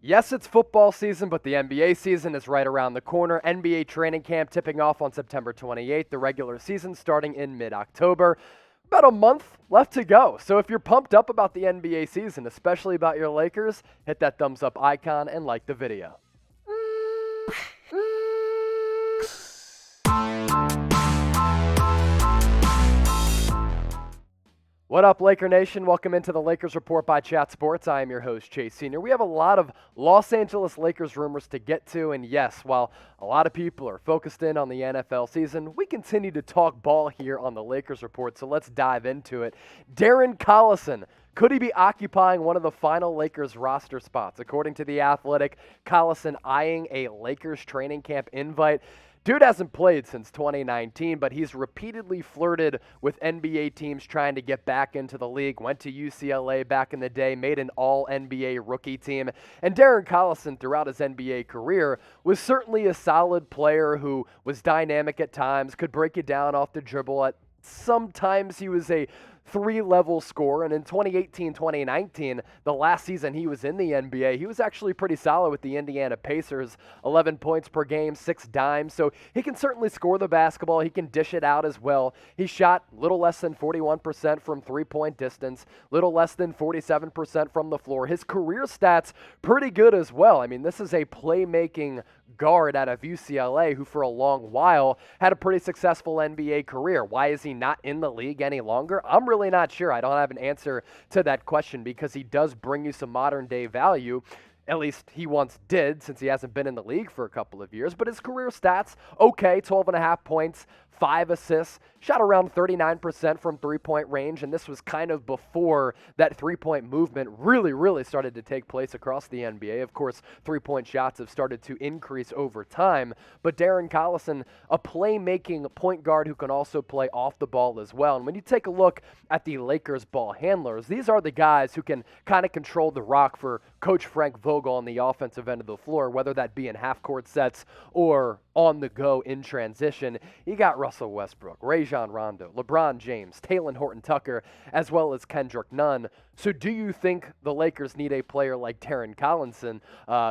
Yes, it's football season, but the NBA season is right around the corner. NBA training camp tipping off on September 28th, the regular season starting in mid-October. About a month left to go. So if you're pumped up about the NBA season, especially about your Lakers, hit that thumbs up icon and like the video. What up, Laker Nation? Welcome into the Lakers Report by Chat Sports. I am your host, Chase Sr. We have a lot of Los Angeles Lakers rumors to get to, and yes, while a lot of people are focused in on the NFL season, we continue to talk ball here on the Lakers Report, so let's dive into it. Darren Collison, could he be occupying one of the final Lakers roster spots? According to The Athletic, Collison eyeing a Lakers training camp invite. Dude hasn't played since 2019, but he's repeatedly flirted with NBA teams trying to get back into the league. Went to UCLA back in the day, made an all-NBA rookie team. And Darren Collison, throughout his NBA career, was certainly a solid player who was dynamic at times, could break it down off the dribble. At sometimes he was a three-level scorer, and in 2018-2019, the last season he was in the NBA, he was actually pretty solid with the Indiana Pacers, 11 points per game, 6 dimes, so he can certainly score the basketball, he can dish it out as well. He shot little less than 41% from three-point distance, little less than 47% from the floor. His career stats pretty good as well. I mean, this is a playmaking guard out of UCLA who for a long while had a pretty successful NBA career. Why is he not in the league any longer? I'm really not sure. I don't have an answer to that question because he does bring you some modern day value. At least he once did, since he hasn't been in the league for a couple of years. But his career stats, okay, 12.5 points, 5 assists, shot around 39% from three-point range, and this was kind of before that three-point movement really started to take place across the NBA. Of course, three-point shots have started to increase over time, but Darren Collison, a playmaking point guard who can also play off the ball as well. And when you take a look at the Lakers ball handlers, these are the guys who can kind of control the rock for Coach Frank Vogel on the offensive end of the floor, whether that be in half-court sets or on the go in transition. You got Russell Westbrook, Rajon Rondo, LeBron James, Talen Horton-Tucker, as well as Kendrick Nunn. So do you think the Lakers need a player like Darren Collison,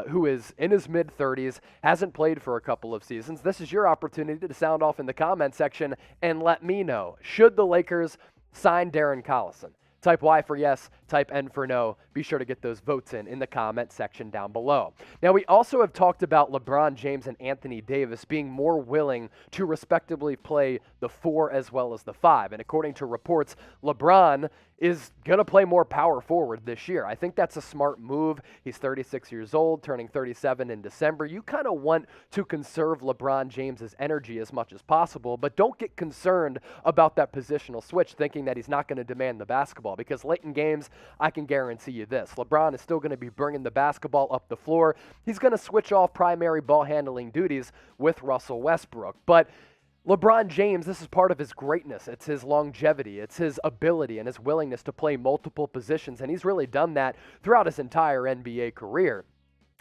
who is in his mid-30s, hasn't played for a couple of seasons? This is your opportunity to sound off in the comment section and let me know. Should the Lakers sign Darren Collison? Type Y for yes, type N for no. Be sure to get those votes in the comment section down below. Now, we also have talked about LeBron James and Anthony Davis being more willing to respectively play the 4 as well as the 5. And according to reports, LeBron is going to play more power forward this year. I think that's a smart move. He's 36 years old, turning 37 in December. You kind of want to conserve LeBron James's energy as much as possible, but don't get concerned about that positional switch, thinking that he's not going to demand the basketball, because late in games, I can guarantee you this. LeBron is still going to be bringing the basketball up the floor. He's going to switch off primary ball handling duties with Russell Westbrook. But LeBron James, this is part of his greatness. It's his longevity. It's his ability and his willingness to play multiple positions, and he's really done that throughout his entire NBA career.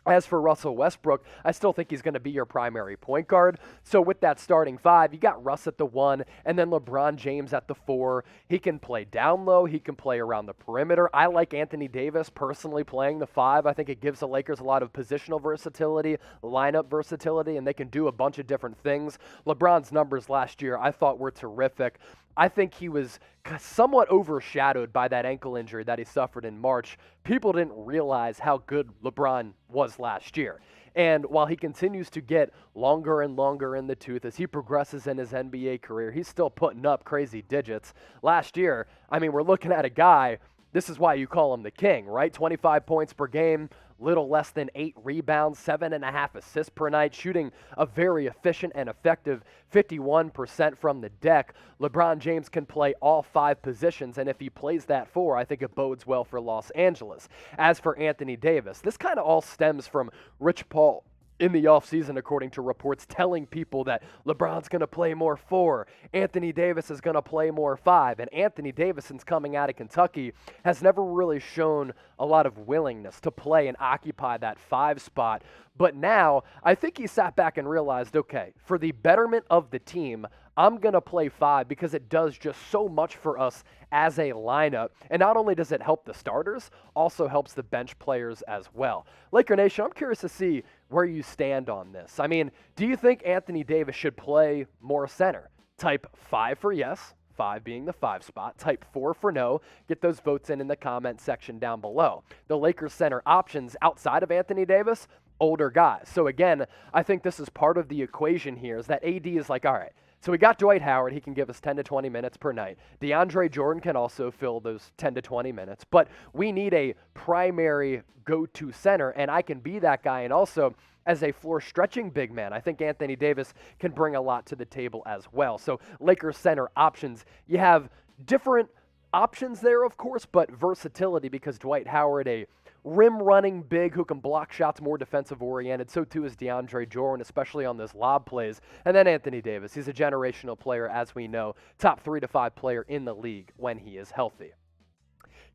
As for Russell Westbrook, I still think he's going to be your primary point guard. So with that starting 5, you got Russ at the 1 and then LeBron James at the 4. He can play down low. He can play around the perimeter. I like Anthony Davis personally playing the 5. I think it gives the Lakers a lot of positional versatility, lineup versatility, and they can do a bunch of different things. LeBron's numbers last year I thought were terrific. I think he was somewhat overshadowed by that ankle injury that he suffered in March. People didn't realize how good LeBron was last year. And while he continues to get longer and longer in the tooth as he progresses in his NBA career, he's still putting up crazy digits. Last year, I mean, we're looking at a guy, this is why you call him the king, right? 25 points per game, little less than 8 rebounds, 7.5 assists per night, shooting a very efficient and effective 51% from the deck. LeBron James can play all 5 positions, and if he plays that 4, I think it bodes well for Los Angeles. As for Anthony Davis, this kind of all stems from Rich Paul in the offseason, according to reports, telling people that LeBron's going to play more 4, Anthony Davis is going to play more 5, and Anthony Davis, since coming out of Kentucky, has never really shown a lot of willingness to play and occupy that 5 spot. But now, I think he sat back and realized, okay, for the betterment of the team, I'm going to play 5 because it does just so much for us as a lineup. And not only does it help the starters, also helps the bench players as well. Laker Nation, I'm curious to see where you stand on this. I mean, do you think Anthony Davis should play more center? Type 5 for yes, 5 being the 5 spot. Type 4 for no. Get those votes in the comment section down below. The Lakers center options outside of Anthony Davis, older guys. So again, I think this is part of the equation here is that AD is like, all right, so we got Dwight Howard. He can give us 10 to 20 minutes per night. DeAndre Jordan can also fill those 10 to 20 minutes. But we need a primary go-to center, and I can be that guy. And also, as a floor-stretching big man, I think Anthony Davis can bring a lot to the table as well. So Lakers center options, you have different options there, of course, but versatility because Dwight Howard, a rim-running big who can block shots, more defensive-oriented. So too is DeAndre Jordan, especially on those lob plays. And then Anthony Davis. He's a generational player, as we know. Top 3 to 5 player in the league when he is healthy.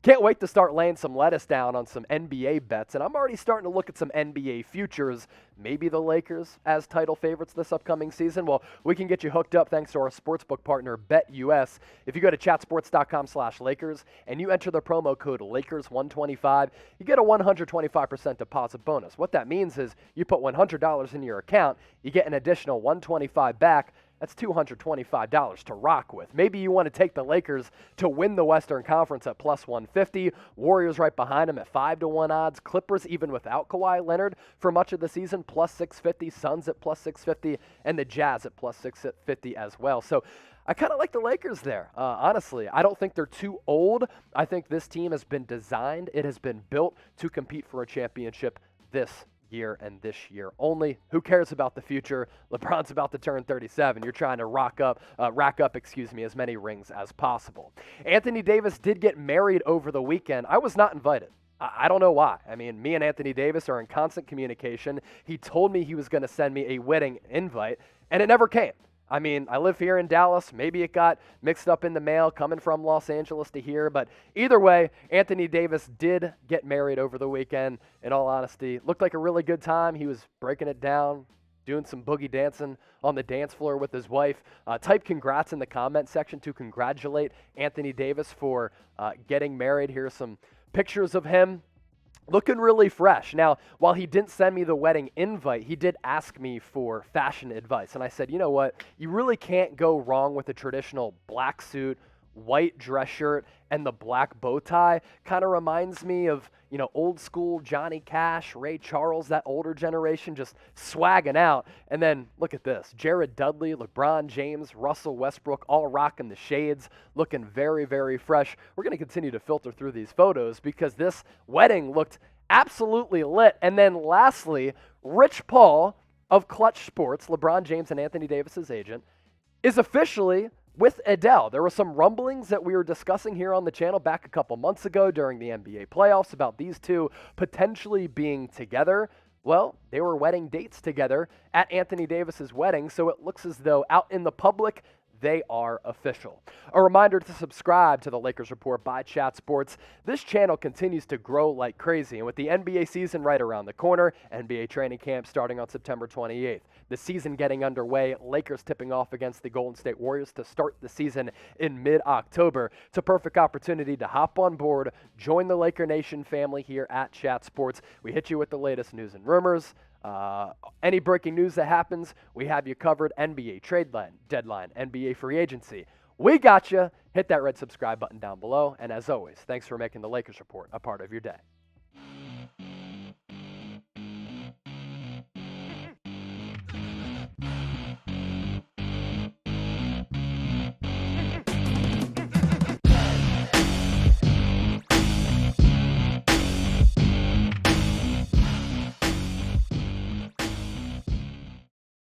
Can't wait to start laying some lettuce down on some NBA bets, and I'm already starting to look at some NBA futures. Maybe the Lakers as title favorites this upcoming season. Well, we can get you hooked up thanks to our sportsbook partner, BetUS. If you go to chatsports.com/Lakers and you enter the promo code Lakers125, you get a 125% deposit bonus. What that means is you put $100 in your account, you get an additional $125 back. That's $225 to rock with. Maybe you want to take the Lakers to win the Western Conference at plus 150. Warriors right behind them at 5-1 odds. Clippers, even without Kawhi Leonard for much of the season, plus 650. Suns at plus 650. And the Jazz at plus 650 as well. So I kind of like the Lakers there, honestly. I don't think they're too old. I think this team has been designed. It has been built to compete for a championship this year and this year only. Who cares about the future? LeBron's about to turn 37. You're trying to rack up, as many rings as possible. Anthony Davis did get married over the weekend. I was not invited. I don't know why. I mean, me and Anthony Davis are in constant communication. He told me he was going to send me a wedding invite, and it never came. I mean, I live here in Dallas. Maybe it got mixed up in the mail coming from Los Angeles to here. But either way, Anthony Davis did get married over the weekend, in all honesty. Looked like a really good time. He was breaking it down, doing some boogie dancing on the dance floor with his wife. Type congrats in the comment section to congratulate Anthony Davis for getting married. Here's some pictures of him. Looking really fresh. Now, while he didn't send me the wedding invite, he did ask me for fashion advice. And I said, you know what? You really can't go wrong with a traditional black suit, white dress shirt, and the black bow tie. Kind of reminds me of, old school Johnny Cash, Ray Charles, that older generation just swagging out. And then look at this. Jared Dudley, LeBron James, Russell Westbrook, all rocking the shades, looking very, very fresh. We're going to continue to filter through these photos because this wedding looked absolutely lit. And then lastly, Rich Paul of Clutch Sports, LeBron James and Anthony Davis's agent, is officially with Adele. There were some rumblings that we were discussing here on the channel back a couple months ago during the NBA playoffs about these two potentially being together. Well, they were wedding dates together at Anthony Davis's wedding, so it looks as though out in the public, they are official. A reminder to subscribe to the Lakers Report by Chat Sports. This channel continues to grow like crazy, and with the NBA season right around the corner, NBA training camp starting on September 28th, the season getting underway, Lakers tipping off against the Golden State Warriors to start the season in mid-October. It's a perfect opportunity to hop on board, join the Laker Nation family here at Chat Sports. We hit you with the latest news and rumors. Any breaking news that happens, we have you covered. NBA trade deadline, NBA free agency. We got you. Hit that red subscribe button down below. And as always, thanks for making the Lakers Report a part of your day.